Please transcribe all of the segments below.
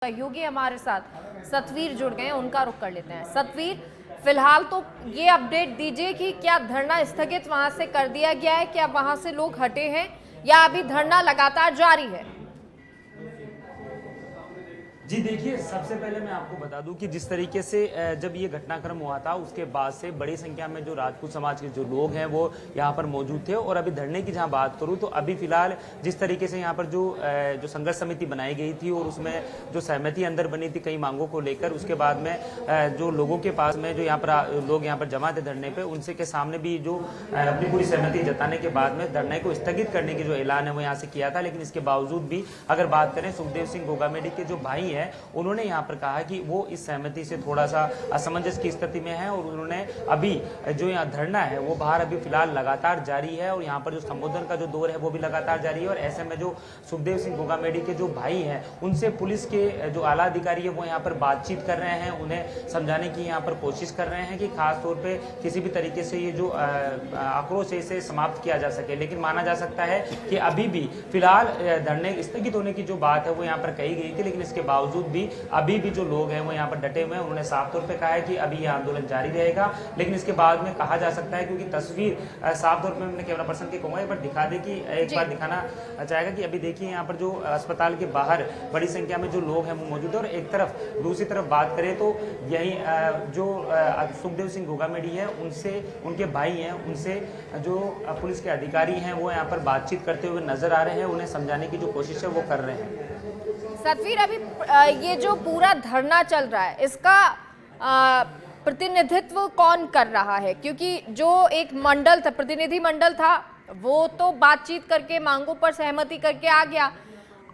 सहयोगी हमारे साथ सतवीर जुड़ गए हैं, उनका रुख कर लेते हैं। सतवीर, फिलहाल तो ये अपडेट दीजिए कि क्या धरना स्थगित वहां से कर दिया गया है, क्या वहां से लोग हटे हैं या अभी धरना लगातार जारी है? जी देखिए, सबसे पहले मैं आपको बता दूं कि जिस तरीके से जब ये घटनाक्रम हुआ था उसके बाद से बड़ी संख्या में जो राजपूत समाज के जो लोग हैं वो यहाँ पर मौजूद थे। और अभी धरने की जहाँ बात करूँ तो अभी फिलहाल जिस तरीके से यहाँ पर जो संघर्ष समिति बनाई गई थी और उसमें जो सहमति अंदर बनी थी कई मांगों को लेकर, उसके बाद में जो लोगों के पास में जो यहाँ पर लोग यहाँ पर जमा थे धरने पे, उनसे के सामने भी जो अपनी पूरी सहमति जताने के बाद में धरने को स्थगित करने की जो ऐलान है वो यहाँ से किया था। लेकिन इसके बावजूद भी अगर बात करें, सुखदेव सिंह गोगामेडी के जो भाई हैं उन्होंने यहाँ पर कहा कि वो इस सहमति से थोड़ा सा असमंजस की स्थिति में है और उन्होंने अभी जो यहाँ धरना है वो बाहर अभी फिलहाल लगातार जारी है और यहाँ पर जो संबोधन का जो दौर है वो भी लगातार जारी है। और ऐसे में जो सुखदेव सिंह गोगामेडी के जो भाई हैं उनसे पुलिस के जो आला अधिकारी है वो यहाँ पर बातचीत कर रहे हैं, उन्हें समझाने की यहाँ पर कोशिश कर रहे हैं कि खास तौर पर किसी भी तरीके से ये जो आक्रोश है इसे समाप्त किया जा सके। लेकिन माना जा सकता है कि अभी भी फिलहाल धरने स्थगित होने की जो बात है वो यहाँ पर कही गई थी, लेकिन इसके बावजूद भी अभी भी जो लोग हैं वो यहाँ पर डटे हुए हैं। उन्होंने साफ तौर पे कहा है कि अभी यह आंदोलन जारी रहेगा। लेकिन इसके बाद में कहा जा सकता है, क्योंकि तस्वीर साफ तौर पे मैंने कैमरा पर्सन के कहूंगा एक बार दिखा दे कि एक बार दिखाना चाहेगा कि अभी देखिए यहाँ पर जो अस्पताल के बाहर बड़ी संख्या में जो लोग हैं वो मौजूद है। और एक तरफ दूसरी तरफ बात करें तो यही जो सुखदेव सिंह गोगामेडी है उनसे, उनके भाई हैं, उनसे जो पुलिस के अधिकारी हैं वो यहाँ पर बातचीत करते हुए नजर आ रहे हैं, उन्हें समझाने की जो कोशिश है वो कर रहे हैं। सतवीर, अभी ये जो पूरा धरना चल रहा है इसका प्रतिनिधित्व कौन कर रहा है? क्योंकि जो एक मंडल था, प्रतिनिधि मंडल था, वो तो बातचीत करके मांगों पर सहमति करके आ गया।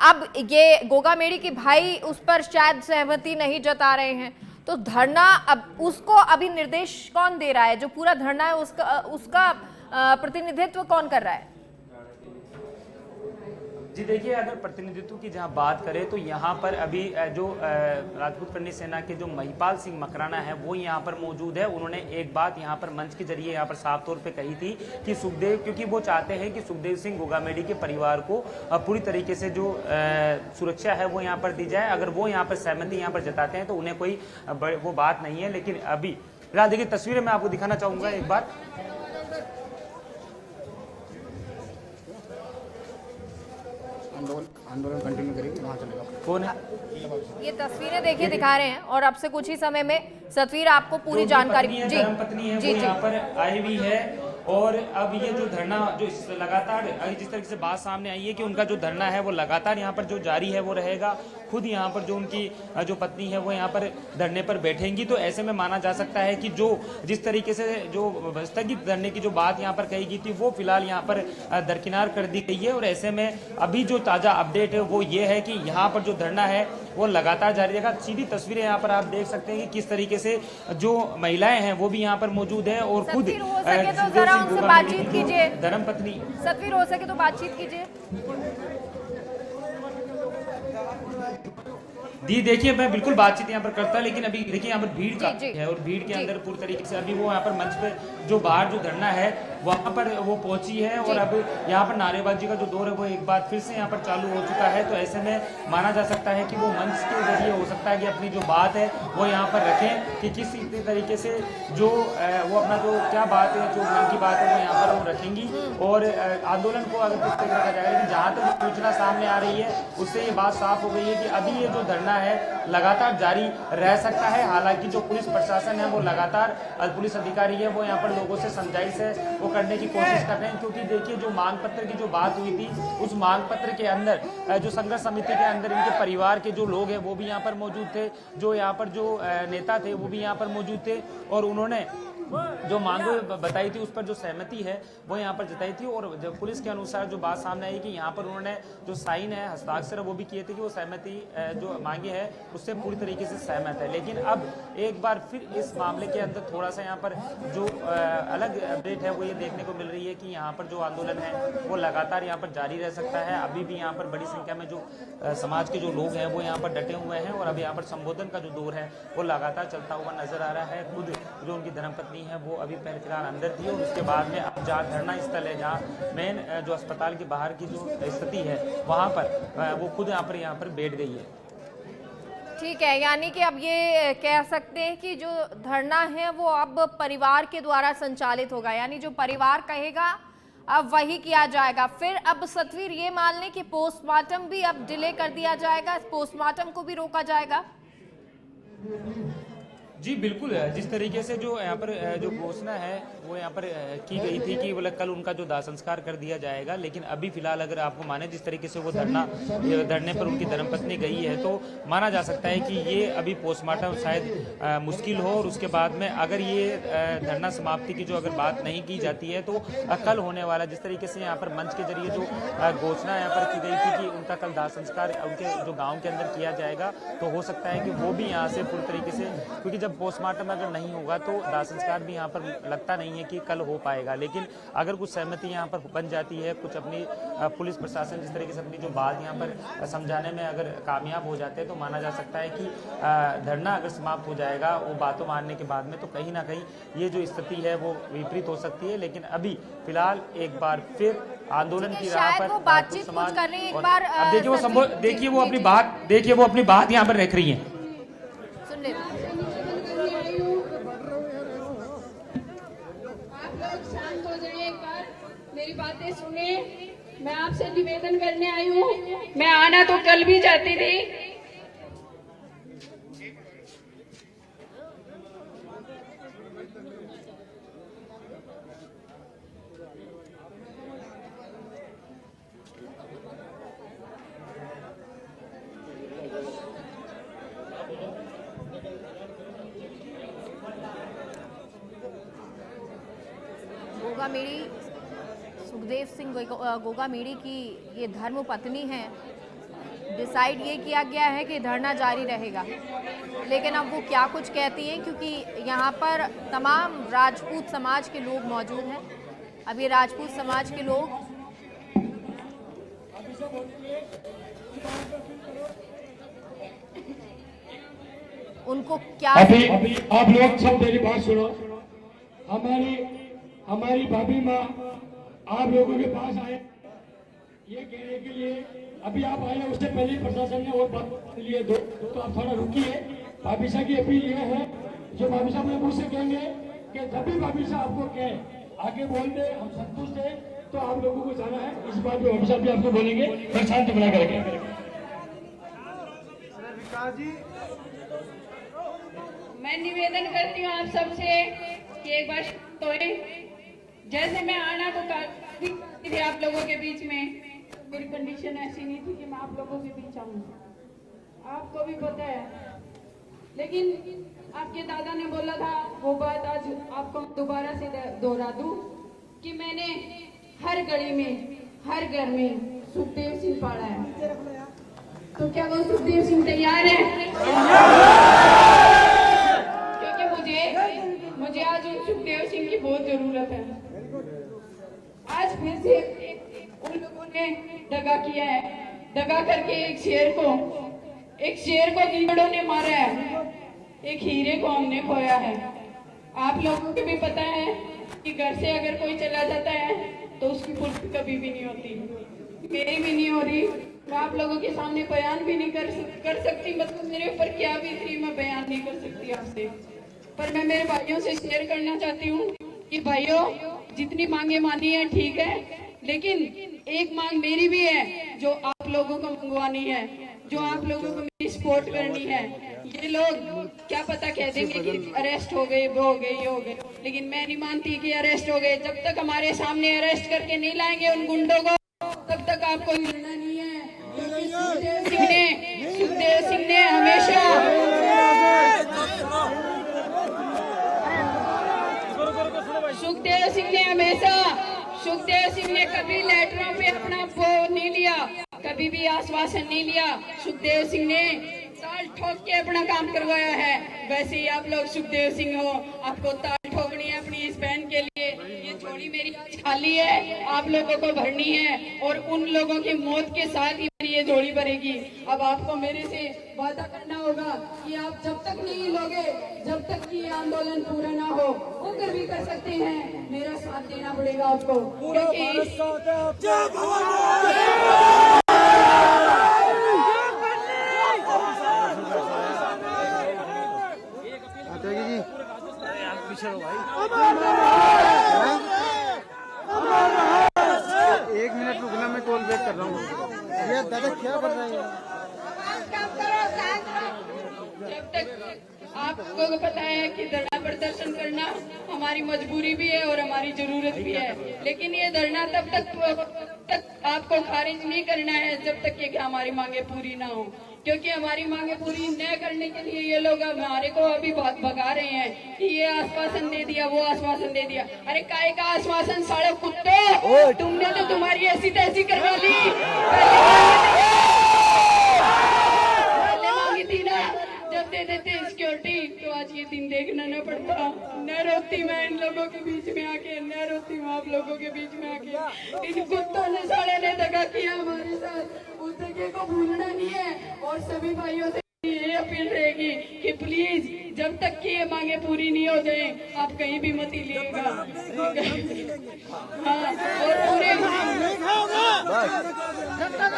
अब ये गोगामेडी के भाई उस पर शायद सहमति नहीं जता रहे हैं, तो धरना अब उसको अभी निर्देश कौन दे रहा है? जो पूरा धरना है उसका प्रतिनिधित्व कौन कर रहा है? जी देखिए, अगर प्रतिनिधित्व की जहां बात करें तो यहां पर अभी जो राजपूत करनी सेना के जो महिपाल सिंह मकराना है वो यहां पर मौजूद है। उन्होंने एक बात यहां पर मंच के जरिए यहां पर साफ तौर पे कही थी कि सुखदेव, क्योंकि वो चाहते हैं कि सुखदेव सिंह गोगामेडी के परिवार को पूरी तरीके से जो सुरक्षा है वो यहाँ पर दी जाए। अगर वो यहाँ पर सहमति यहाँ पर जताते हैं तो उन्हें कोई वो बात नहीं है। लेकिन अभी फिलहाल देखिए, तस्वीरें मैं आपको दिखाना चाहूंगा एक बार। आंदोलन कंटिन्यू करेगी, वहाँ चलेगा। कौन है? ये तस्वीरें देखिए दिखा रहे हैं और अब से कुछ ही समय में सतवीर आपको पूरी जानकारी जी धर्मपत्नी है वो यहाँ पर आई हुई है। और अब ये जो धरना जो लगातार जिस तरीके से बात सामने आई है कि उनका जो धरना है वो लगातार यहाँ पर जो जारी है वो रहेगा। खुद यहाँ पर जो उनकी जो पत्नी है वो यहाँ पर धरने पर बैठेंगी। तो ऐसे में माना जा सकता है कि जो जिस तरीके से जो स्थगित धरने की जो बात यहाँ पर कही गई थी वो फिलहाल यहाँ पर दरकिनार कर दी गई है। और ऐसे में अभी जो ताज़ा अपडेट है वो ये है कि यहाँ पर जो धरना है वो लगातार जारी रहेगा। सीधी तस्वीरें यहाँ पर आप देख सकते हैं कि किस तरीके से जो महिलाएं हैं वो भी यहाँ पर मौजूद है। और खुद उनसे बातचीत कीजिए, धर्मपत्नी सतवीर हो सके तो बातचीत कीजिए। दी देखिए, मैं बिल्कुल बातचीत यहाँ पर करता, लेकिन अभी देखिए यहाँ पर भीड़ का है और भीड़ के अंदर पूरी तरीके से अभी वो यहाँ पर मंच पे जो बाहर जो धरना है वहाँ पर वो पहुंची है। और अब यहाँ पर नारेबाजी का जो दौर है वो एक बार फिर से यहाँ पर चालू हो चुका है। तो ऐसे में माना जा सकता है कि वो मंच के जरिए हो सकता है कि अपनी जो बात है वो यहाँ पर रखें कि किस तरीके से जो वो अपना जो क्या बात है, जो मन की बात है वो यहाँ पर वो रखेंगी। और आंदोलन को अगर किस तरीके रखा जाएगा, लेकिन जहाँ तक सूचना सामने आ रही है उससे ये बात साफ हो गई है कि अभी ये जो धरना है लगातार जारी रह सकता है। हालांकि जो पुलिस प्रशासन है वो लगातार पुलिस अधिकारी है वो यहाँ पर लोगों से समझाइश है वो करने की कोशिश कर रहे हैं। क्योंकि देखिए, जो मांग पत्र की जो बात हुई थी उस मांग पत्र के अंदर जो संघर्ष समिति के अंदर इनके परिवार के जो लोग हैं वो भी यहाँ पर मौजूद थे, जो यहाँ पर जो नेता थे वो भी यहाँ पर मौजूद थे। और उन्होंने जो मांगों बताई थी उस पर जो सहमति है वो यहाँ पर जताई थी। और जब पुलिस के अनुसार जो बात सामने आई कि यहाँ पर उन्होंने जो साइन है, हस्ताक्षर वो भी किए थे कि वो सहमति जो मांगे है उससे पूरी तरीके से सहमत है। लेकिन अब एक बार फिर इस मामले के अंदर थोड़ा सा यहाँ पर जो अलग अपडेट है वो ये देखने को मिल रही है कि यहाँ पर जो आंदोलन है वो लगातार यहाँ पर जारी रह सकता है। अभी भी यहाँ पर बड़ी संख्या में जो समाज के जो लोग हैं वो यहाँ पर डटे हुए हैं और अभी यहाँ पर संबोधन का जो दौर है वो लगातार चलता हुआ नजर आ रहा है। खुद जो उनकी धर्मपत्नी है वो अभी पहले फिलहाल अंदर थी और उसके बाद में अब जहाँ धरना स्थल है, जहाँ मेन जो अस्पताल के बाहर की जो स्थिति है वहाँ पर वो खुद यहाँ पर बैठ गई है। ठीक है, यानी कि अब ये कह सकते हैं कि जो धरना है वो अब परिवार के द्वारा संचालित होगा, यानी जो परिवार कहेगा अब वही किया जाएगा। फिर अब सतवीर ये मान लें कि पोस्टमार्टम भी अब डिले कर दिया जाएगा, पोस्टमार्टम को भी रोका जाएगा। जी बिल्कुल है। जिस तरीके से जो यहाँ पर जो घोषणा है वो यहाँ पर की गई थी कि बोले कल उनका जो दाह संस्कार कर दिया जाएगा, लेकिन अभी फिलहाल अगर आपको माने जिस तरीके से वो धरने पर उनकी धर्मपत्नी गई है तो माना जा सकता है कि ये अभी पोस्टमार्टम शायद मुश्किल हो, और उसके बाद में अगर ये धरना समाप्ति की जो अगर बात नहीं की जाती है तो कल होने वाला जिस तरीके से यहाँ पर मंच के जरिए जो घोषणा यहाँ पर की गई थी कि उनका कल दाह संस्कार उनके जो गाँव के अंदर किया जाएगा, तो हो सकता है कि वो भी यहाँ से पूरी तरीके से, क्योंकि जब पोस्टमार्टम अगर नहीं होगा तो दाह संस्कार भी यहाँ पर लगता नहीं है कि कल हो पाएगा। लेकिन अगर कुछ सहमति यहाँ पर बन जाती है, कुछ अपनी पुलिस प्रशासन जिस तरीके से अपनी जो बात यहाँ पर समझाने में अगर कामयाब हो जाते हैं तो माना जा सकता है कि धरना अगर समाप्त हो जाएगा वो बातों मानने के बाद में, तो कहीं ना कहीं ये जो स्थिति है वो विपरीत हो सकती है। लेकिन अभी फिलहाल एक बार फिर आंदोलन की राह पर बातचीत कर रही है। एक बार अब देखिए वो अपनी बात यहाँ पर रख रही है। सुन ले शांत हो जाइए, एक बार मेरी बातें सुने। मैं आपसे निवेदन करने आई हूँ, मैं आना तो कल भी चाहती थी, गोगामेड़ी सुखदेव सिंह गोगामेड़ी की ये धर्म पत्नी हैं। डिसाइड ये किया गया है कि धरना जारी रहेगा, लेकिन अब वो क्या कुछ कहती हैं, क्योंकि यहाँ पर तमाम राजपूत समाज के लोग मौजूद हैं। अब ये राजपूत समाज के लोग उनको क्या अभी आप लोग सब मेरी बात सुनो। हमारी भाभी माँ आप लोगों के पास आए ये कहने के लिए, अभी आप आए उससे पहले प्रशासन ने और बात लिए दो, तो आप थोड़ा रुकिए। भाभी साहब की अपील ये है, जो भाभी साहब ने मुझसे कहेंगे कि जब भी भाभी साहब आपको कहे आगे बोल दे, हम संतुष्ट है, तो आप लोगों को जाना है। इस बात में भाभी साहब भी आपको बोलेंगे, फिर शांति बना करके। मैं निवेदन करती हूँ आप सबसे कि एक बार तो जैसे मैं आना तो थी आप लोगों के बीच में, मेरी कंडीशन ऐसी नहीं थी कि मैं आप लोगों के बीच आऊँ, आपको भी पता है। लेकिन आपके दादा ने बोला था वो बात आज आपको दोबारा से दोहरा दूं कि मैंने हर गली में हर घर में सुखदेव सिंह पाड़ा है, तो क्या वो सुखदेव सिंह तैयार है? क्योंकि मुझे आज उन सुखदेव सिंह की बहुत जरूरत है। आज फिर से उन लोगों ने दगा किया है, दगा करके एक शेर को कीड़ों ने मारा है, एक हीरे को हमने खोया है। आप लोगों को भी पता है कि घर से अगर कोई चला जाता है तो उसकी पूर्ति कभी भी नहीं होती, मेरी भी नहीं हो रही। मैं आप लोगों के सामने बयान भी नहीं कर सकती, मतलब मेरे ऊपर क्या बीती मैं बयान नहीं कर सकती आपसे। पर मैं मेरे भाइयों से शेयर करना चाहती हूँ कि भाइयों, जितनी मांगे मानी है ठीक है, लेकिन एक मांग मेरी भी है जो आप लोगों को मंगवानी है, जो आप लोगों को मेरी सपोर्ट करनी है। ये लोग क्या पता कह देंगे कि अरेस्ट हो गए, वो हो गए, ये हो गए, लेकिन मैं नहीं मानती कि अरेस्ट हो गए। जब तक हमारे सामने अरेस्ट करके नहीं लाएंगे उन गुंडों को, तब तक आपको हिलना नहीं है। सुखदेव सिंह ने हमेशा सुखदेव सिंह ने कभी लेटरों पे अपना वो नहीं लिया, कभी भी आश्वासन नहीं लिया। सुखदेव सिंह ने ताल ठोक के अपना काम करवाया है। वैसे ही आप लोग सुखदेव सिंह हो, आपको ताल ठोकनी है अपनी इस बहन के लिए। ये झोली मेरी खाली है, आप लोगों को भरनी है, और उन लोगों की मौत के साथ ही मेरी ये झोली भरेगी। अब आपको मेरे से वादा करना होगा कि आप जब तक नहीं लोगे, जब तक ये आंदोलन पूरा ना हो, वो कर भी कर सकते हैं, मेरा साथ देना पड़ेगा आपको, क्योंकि पीछे रहो भाई। 1 मिनट रुकना, मैं कॉल बैक कर रहा हूँ। ये दादा क्या कर रहे हैं? जब तक आपको को पता है कि धरना प्रदर्शन करना हमारी मजबूरी भी है और हमारी जरूरत भी है, लेकिन ये धरना तब तक आपको खारिज नहीं करना है जब तक कि हमारी मांगे पूरी ना हो, क्योंकि हमारी मांगे पूरी न करने के लिए ये लोग हमारे को अभी भगा रहे हैं कि ये आश्वासन दे दिया, वो आश्वासन दे दिया। अरे काय का आश्वासन, साले कुत्ते, तुमने तो तुम्हारी ऐसी तैसी करवा ली। पहले मांगी थी ना, जब दे देते सिक्योरिटी तो आज ये दिन देखना न पड़ता। न रोती मैं इन लोगों के बीच में आके, न रोती मैं आप लोगों के बीच में आके। इन कुत्तों ने साले ने दगा किया हमारे साथ, उस दगे को भूलना नहीं है। और सभी भाइयों से ये अपील रहेगी कि प्लीज जब तक कि ये मांगे पूरी नहीं हो जाए आप कहीं भी मत लिएगा। हाँ,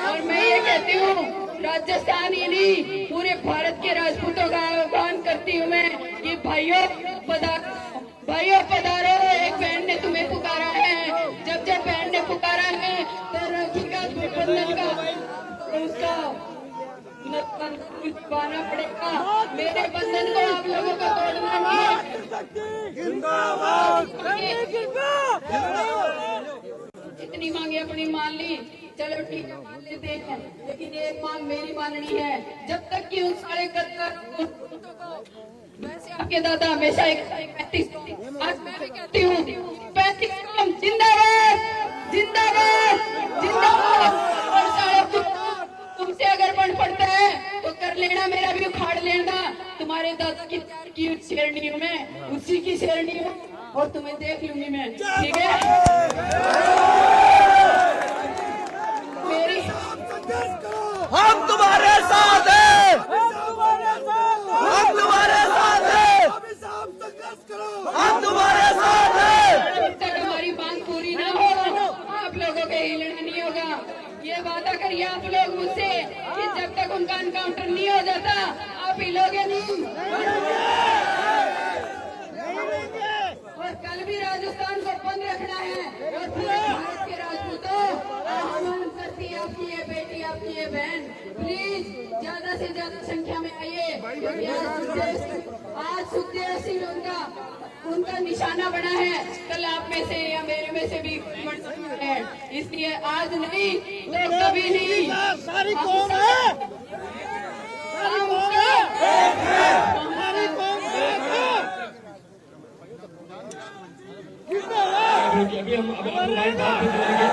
और मैं ये कहती हूँ, राजस्थान ही नहीं पूरे भारत के राजपूतों का आह्वान करती हूँ मैं कि भाइयों पधारो। एक बहन ने तुम्हें पुकारा है, जब बहन ने पुकारा है तो राखी का बंधन का उसका पाना पड़ेगा। मेरे बंधन को आप लोगों को तोड़ना नहीं। इतनी मांगे अपनी मान ली, चलो ठीक है मान लेते हैं, लेकिन एक मांग मेरी माननी है। जब तक कि उन सारे वैसे आपके दादा हमेशा 35, आज मैं भी कहती हूँ 35 जिंदाबाद जिंदाबाद जिंदाबाद। और सारे तुमसे अगर बन पड़ता है तो कर लेना, मेरा भी उखाड़ लेना। तुम्हारे दादा की शेरनी हूँ मैं, उसी की शेरनी हूँ और तुम्हें देख लूंगी मैं, ठीक है। मेरी हम तुम्हारे साथ हैं, हम तुम्हारे साथ हैं, हम तुम्हारे साथ हैं। जब तक हमारी मांग पूरी ना हो आप लोगों के हिलना नहीं होगा। ये वादा करिए आप लोग मुझसे कि जब तक उनका एनकाउंटर नहीं हो जाता आप हिलोगे नहीं। और कल भी राजस्थान को बंद रखना है। और पूरे भारत के राजपूतों आह्वान करती है आपकी ये बेटी, आपकी ये बहन, प्लीज ज्यादा से ज्यादा संख्या में आइए। आज सुखदेव सिंह उनका निशाना बना है, कल आप में से या मेरे में से भी बन सकता है, इसलिए आज नहीं तो कभी नहीं। सारी कौम है, हमारी कौम अभी हम लाइन बात करेंगे।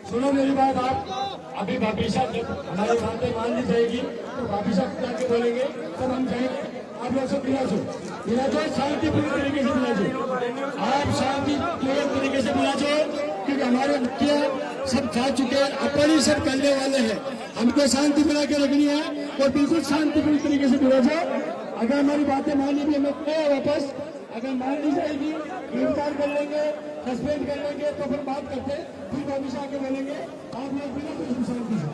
सुनो मेरी बात, आप अभी भाभी साहब जब हमारी बातें मान ली जाएगी तो भाभी साहब जाके बोलेंगे तब हम जाएंगे। आप लोग सब बिना जो शांतिपूर्ण तरीके से बिना जो आप शांतिपूर्ण तरीके से बिना जो, क्योंकि हमारे मुखिया सब जा चुके हैं, अपन ही सब करने वाले हैं। हमको शांति बना के रखनी है और बिल्कुल शांतिपूर्ण तरीके से बिना जो। अगर हमारी बातें मान ली भी हमें वापस, अगर मान ली जाएगी गिरफ्तार कर लेंगे, सस्पेंड कर लेंगे, तो फिर बात करते फिर वापिस आके बोलेंगे। आप लोग बिना कुछ शांति से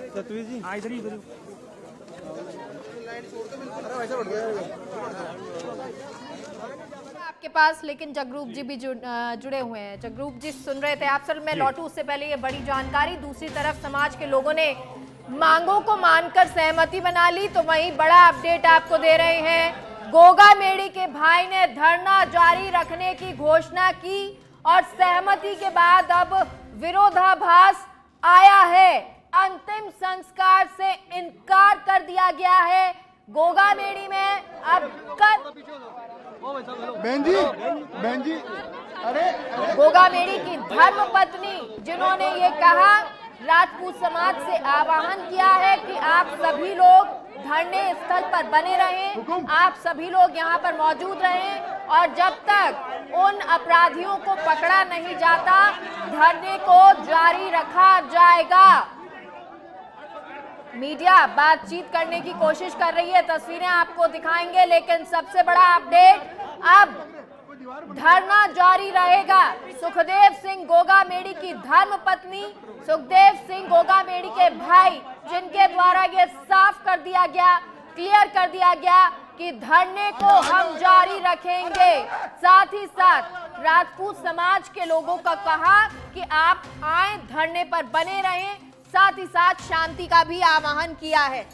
सतवी जी इधर ही आपके पास, लेकिन जगरूप जी भी जुड़े हुए हैं। जगरूप जी सुन रहे थे आप सर, मैं लौटूं उससे पहले ये बड़ी जानकारी। दूसरी तरफ समाज के लोगों ने मांगों को मानकर सहमति बना ली, तो वहीं बड़ा अपडेट आपको दे रहे हैं। गोगा मेड़ी के भाई ने धरना जारी रखने की घोषणा की और सहमति के बाद अब विरोधाभास आया है। अंतिम संस्कार से इनकार कर दिया गया है। गोगा मेड़ी में अब कल बहन जी अरे गोगा मेड़ी की धर्म पत्नी जिन्होंने ये कहा, राजपूत समाज से आह्वान किया है कि आप सभी लोग धरने स्थल पर बने रहें, आप सभी लोग यहाँ पर मौजूद रहें और जब तक उन अपराधियों को पकड़ा नहीं जाता धरने को जारी रखा जाएगा। मीडिया बातचीत करने की कोशिश कर रही है, तस्वीरें आपको दिखाएंगे, लेकिन सबसे बड़ा अपडेट अब धरना जारी रहेगा। सुखदेव सिंह गोगामेडी की धर्म पत्नी, सुखदेव सिंह गोगामेडी के भाई, जिनके द्वारा ये साफ कर दिया गया, क्लियर कर दिया गया कि धरने को हम जारी रखेंगे। साथ ही साथ राजपूत समाज के लोगों का कहा कि आप आए, धरने पर बने रहें, साथ ही साथ शांति का भी आह्वान किया है।